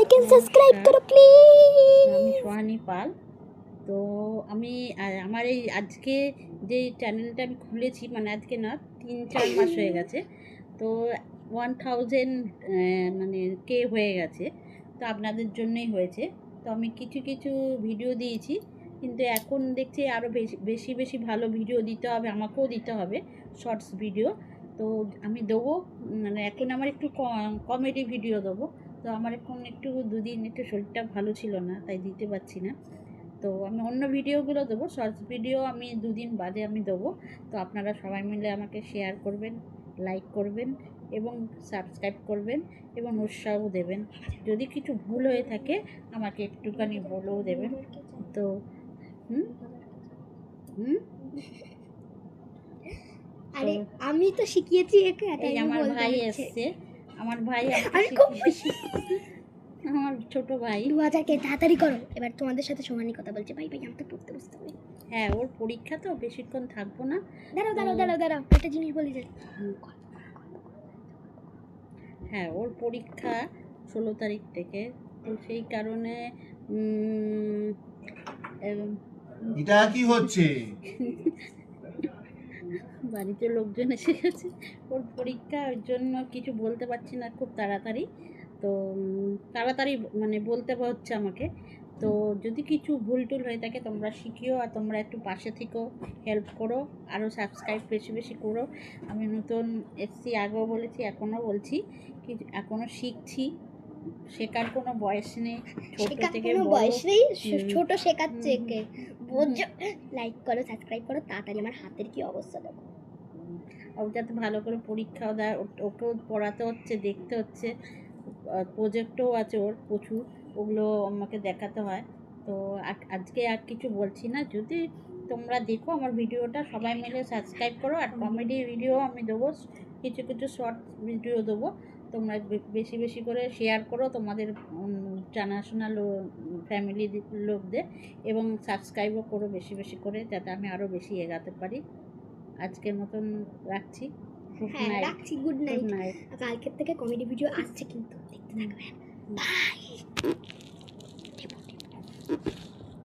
Like and subscribe করো please. আমি সোহানী পাল। তো আমি আমার এই আজকে যে চ্যানেলটা আমি খুলেছি, মানে আজকে না 3-4 মাস হয়ে গেছে। তো 1000 মানে কে হয়ে গেছে। তো আপনাদের জন্যই হয়েছে। তো আমি কিছু কিছু ভিডিও দিয়েছি, কিন্তু এখন দেখছি আরও বেশি বেশি ভালো ভিডিও দিতে হবে, আমাকেও দিতে হবে শর্টস ভিডিও। তো আমি দেবো, মানে এখন আমার একটু কমেডি ভিডিও দেবো। তো আমার এখন একটু দুদিন একটু শরীরটা ভালো ছিল না, তাই দিতে পারছি না। তো আমি অন্য ভিডিওগুলো দেবো, শর্টস ভিডিও আমি দুদিন বাদে আমি দেবো। তো আপনারা সবাই মিলে আমাকে শেয়ার করবেন, লাইক করবেন এবং সাবস্ক্রাইব করবেন এবং উৎসাহ দেবেন। যদি কিছু ভুল হয়ে থাকে আমাকে একটুখানি বলেও দেবেন। তো আরে আমি তো শিখিয়েছি একে, এই আমার ভাই এসছে, আমার ভাই আমার ছোট ভাই। 2000 কে তাড়াতাড়ি করো। এবার তোমাদের সাথে সমানই কথা বলছে। ভাই ভাই আমি তো পড়তে বসতে হবে। হ্যাঁ, ওর পরীক্ষা তো বেশিক্ষণ থাকবো না। দাঁড়াও একটা জিনিস বলি যে, হ্যাঁ ওর পরীক্ষা 16 তারিখ থেকে। তো সেই কারণে এটা কি হচ্ছে, বাড়িতে লোকজন এসে গেছে, ওর পরীক্ষা, ওর জন্য কিছু বলতে পারছি না খুব তাড়াতাড়ি। তো তাড়াতাড়ি মানে বলতে হচ্ছে আমাকে। তো যদি কিছু ভুল টুল হয়ে থাকে তোমরা শিখিও, আর তোমরা একটু পাশে থেকেও হেল্প করো, আরও সাবস্ক্রাইব বেশি বেশি করো। আমি নতুন এসছি, আগেও বলেছি এখনও বলছি, কি এখনও শিখছি, শেখার কোনো বয়স নেই, ছোট থেকে বয়স নেই, ছোট শেখাচ্ছে একে। বোঝো, লাইক করো সাবস্ক্রাইব করো তাড়াতাড়ি। আমার হাতের কি অবস্থা দেখো। ও যাতে ভালো করে পরীক্ষাও দেয়, ওকেও পড়াতে হচ্ছে, দেখতে হচ্ছে, প্রজেক্টও আছে ওর প্রচুর, ওগুলো আমাকে দেখাতে হয়। তো আজকে আর কিছু বলছি না, যদি তোমরা দেখো আমার ভিডিওটা, সবাই মিলে সাবস্ক্রাইব করো। আর কমেডি ভিডিও আমি দেবো, কিছু কিছু শর্ট ভিডিও দেবো। তোমরা বেশি বেশি করে শেয়ার করো তোমাদের জানাশোনা ফ্যামিলি লোকদের, এবং সাবস্ক্রাইবও করো বেশি বেশি করে, যাতে আমি আরও বেশি এগাতে পারি। আজকের মতন রাখছি। রাখছি, গুড নাইট। কালকের থেকে কমেডি ভিডিও আসছে কিন্তু দেখতে থাকবেন। বাই।